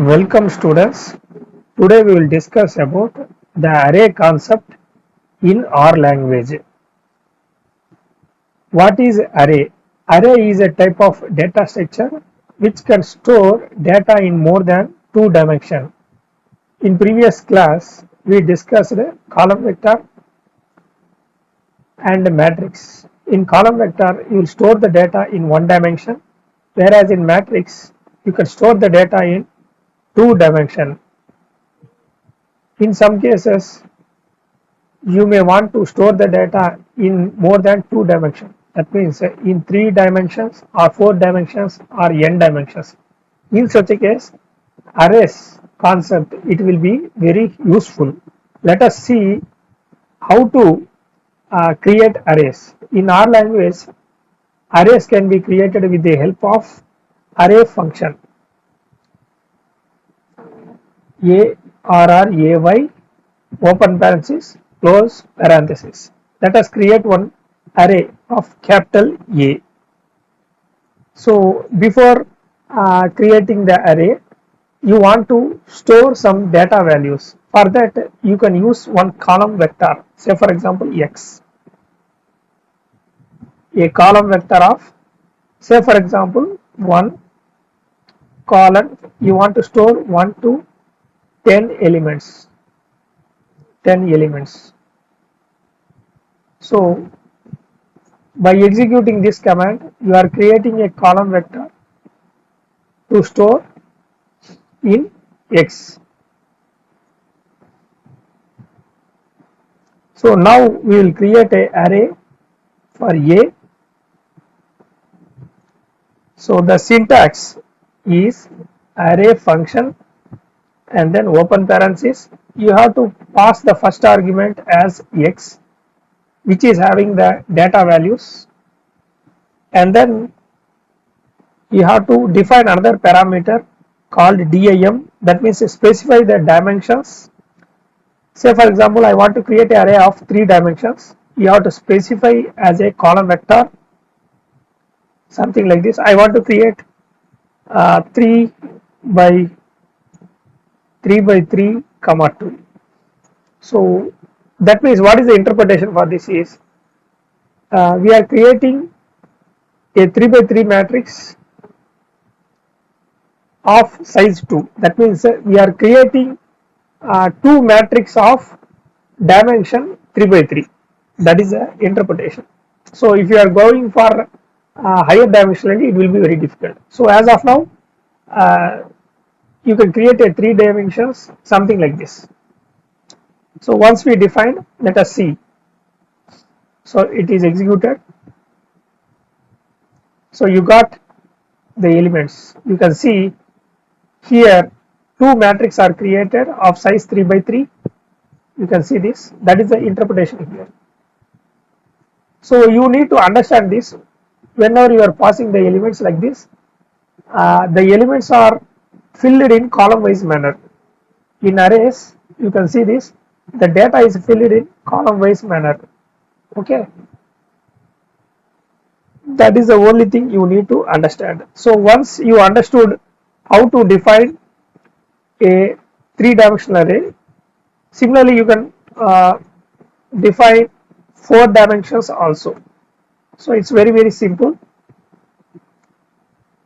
Welcome students. Today we will discuss about the array concept in R language. What is array? Array is a type of data structure which can store data in more than two dimensions. In previous class we discussed column vector and matrix. In column vector you will store the data in one dimension, whereas in matrix you can store the data in two dimensions. In some cases, you may want to store the data in more than two dimensions. That means in three dimensions or four dimensions or n dimensions. In such a case, arrays concept it will be very useful. Let us see how to create arrays. In our language, arrays can be created with the help of array function. Array open parenthesis close parenthesis. Let us create one array of capital A. So before creating the array, you want to store some data values. For that you can use one column vector, say for example x. A column vector of, say for example 1 colon, you want to store 1 to 10 elements. 10 elements. So by executing this command, you are creating a column vector to store in X. So now we will create an array for A. So the syntax is array function and then open parenthesis. You have to pass the first argument as X, which is having the data values, and then you have to define another parameter called dim, that means specify the dimensions. Say for example I want to create an array of 3 dimensions, you have to specify as a column vector something like this. I want to create 3 by 3 comma 2. So that means what is the interpretation for this is we are creating a 3 by 3 matrix of size 2. That means we are creating two matrix of dimension 3 by 3. That is the interpretation. So if you are going for higher dimensionality, it will be very difficult. So as of now, you can create a 3 dimensions something like this. So once we define, let us see. So it is executed. So you got the elements. You can see here two matrices are created of size 3 by 3. You can see this. That is the interpretation here. So you need to understand this. Whenever you are passing the elements like this, the elements are filled in column wise manner. In arrays, you can see this. The data is filled in column wise manner. Okay. That is the only thing you need to understand. So once you understood how to define a 3-dimensional array, similarly you can define 4 dimensions also. So it's very simple.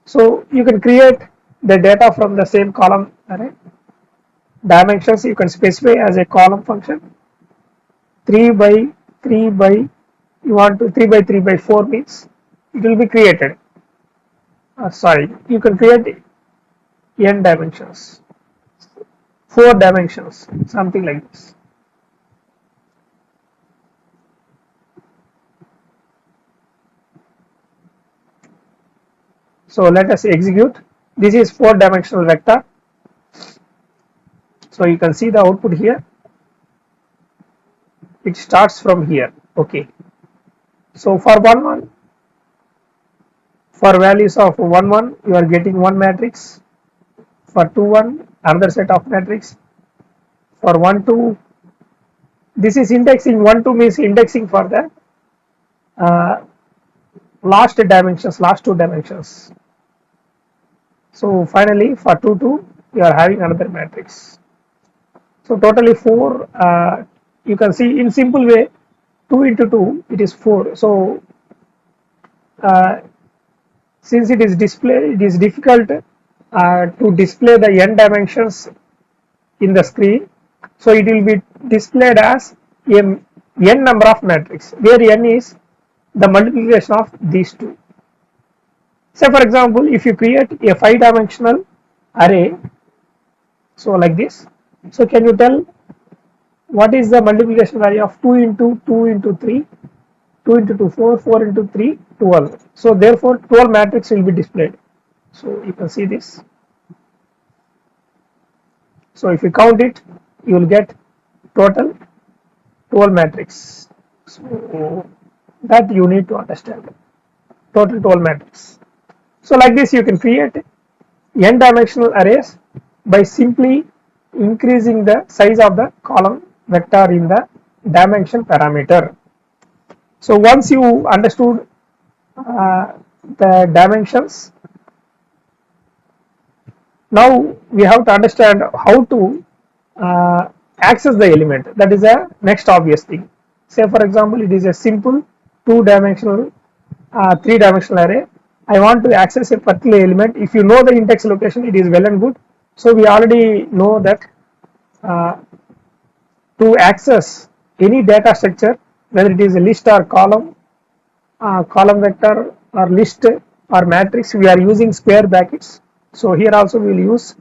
So you can create the data from the same column array. Dimensions you can specify as a column function. 3 by 3 by, you want to 3 by 3 by 4 means it will be created. You can create n dimensions, 4 dimensions, something like this. So let us execute. This is 4-dimensional vector. So you can see the output here. It starts from here. Okay. So for 1 for values of 1 you are getting one matrix. For 2 another set of matrix. For 1 this is indexing. 1 means indexing for the last 2 dimensions. So finally for 2 you are having another matrix. So totally 4, you can see in simple way 2 into 2 it is 4. So uh, since it is difficult to display the n dimensions in the screen, so it will be displayed as a n number of matrix where n is the multiplication of these two. Say for example, if you create a 5-dimensional array, so like this, so can you tell what is the multiplication value of 2 into 2 into 3, 2 into 2 4, 4 into 3 12. So therefore 12 matrix will be displayed. So you can see this. So if you count it, you will get total 12 matrix. So that you need to understand, total 12 matrix. So like this you can create n dimensional arrays by simply increasing the size of the column vector in the dimension parameter. So once you understood the dimensions, now we have to understand how to access the element. That is a next obvious thing. Say for example, it is a simple 2-dimensional 3-dimensional array. I want to access a particular element. If you know the index location, it is well and good. So we already know that to access any data structure, whether it is a list or column, column vector or list or matrix, we are using square brackets. So here also we will use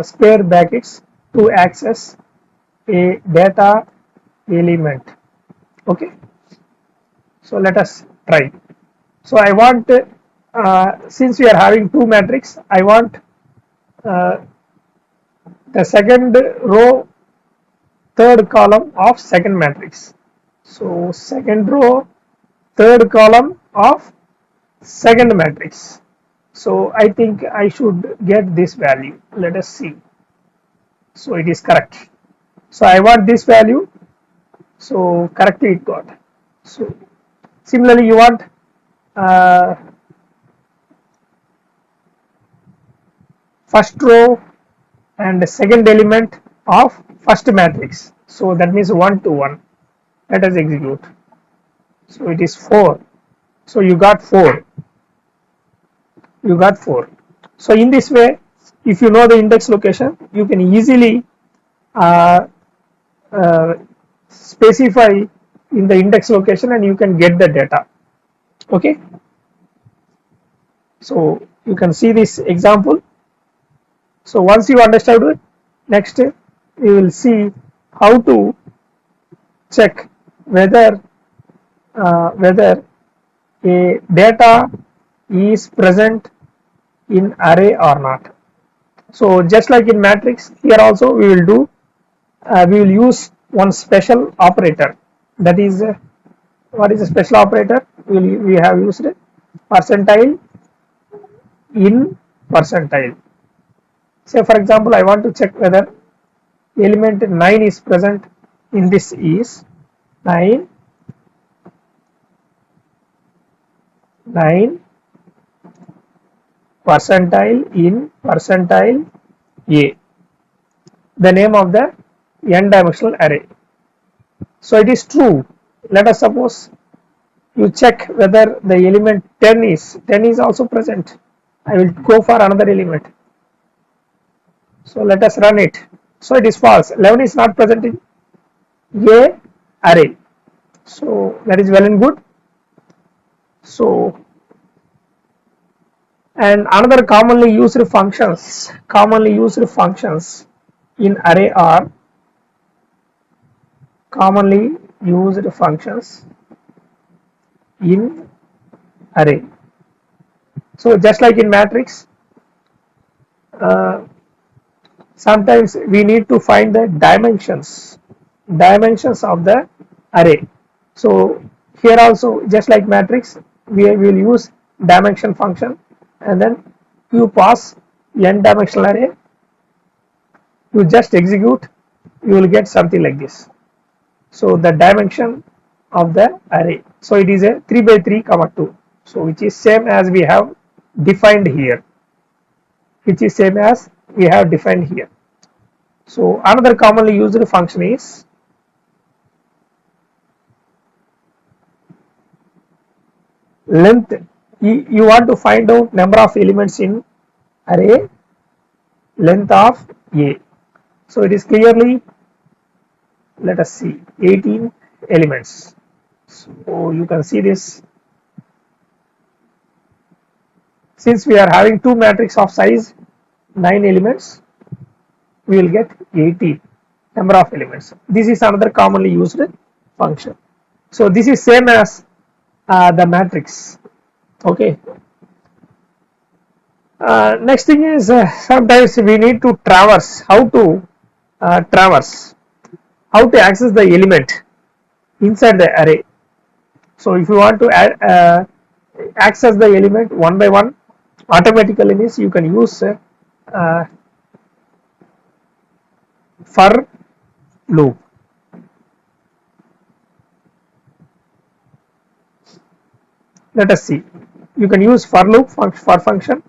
square brackets to access a data element. Okay, so let us try. So I want, since we are having two matrix, I want the second row, third column of second matrix. So second row, third column of second matrix. So I think I should get this value. Let us see. So it is correct. So I want this value. So correctly it got. So similarly you want first row and second element of first matrix. So that means 1 to 1. Let us execute. So it is 4. So you got 4. You got 4. So in this way, if you know the index location, you can easily specify in the index location and you can get the data. Okay. So you can see this example. So once you understand it, next you will see how to check whether a data is present in array or not. So just like in matrix, here also we will do we will use one special operator. That is what is a special operator? We have used percentile in percentile. Say for example, I want to check whether element 9 is present in this is 9 percentile in percentile A, the name of the n dimensional array. So it is true. Let us suppose you check whether the element 10 is also present. I will go for another element. So let us run it. So it is false. 11 is not present in A array. So that is well and good. So and another commonly used functions in array are commonly used functions in array. So just like in matrix, sometimes we need to find the dimensions of the array. So here also, just like matrix, we will use dimension function, and then you pass n dimensional array, you just execute, you will get something like this. So the dimension of the array, so it is a 3 by 3 comma 2, so which is same as we have defined here, which is same as we have defined here. So another commonly used function is length. You want to find out number of elements in array, length of A. So it is clearly, let us see, 18 elements. So you can see this. Since we are having two matrix of size 9 elements, we will get 18 number of elements. This is another commonly used function. So this is same as the matrix. Okay. Next thing is sometimes we need to traverse. How to traverse? How to access the element inside the array? So if you want to access the element one by one, automatically means you can use for loop. Let us see. You can use for loop for function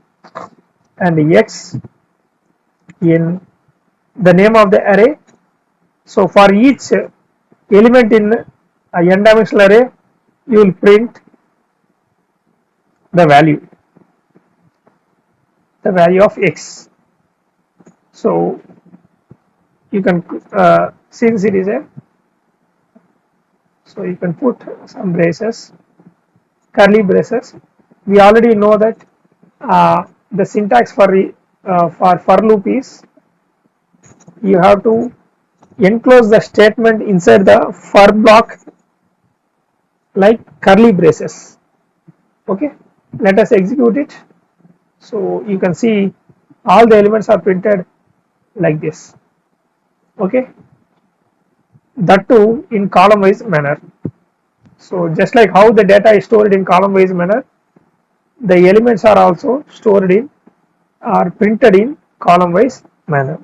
and x in the name of the array. So for each element in a n dimensional array, you will print the value of x. So you can since it is a, so you can put some braces, curly braces. We already know that the syntax for loop is you have to enclose the statement inside the for block like curly braces. Okay, let us execute it. So you can see all the elements are printed like this. Okay, that too in column wise manner. So just like how the data is stored in column wise manner, the elements are also stored in or printed in column wise manner.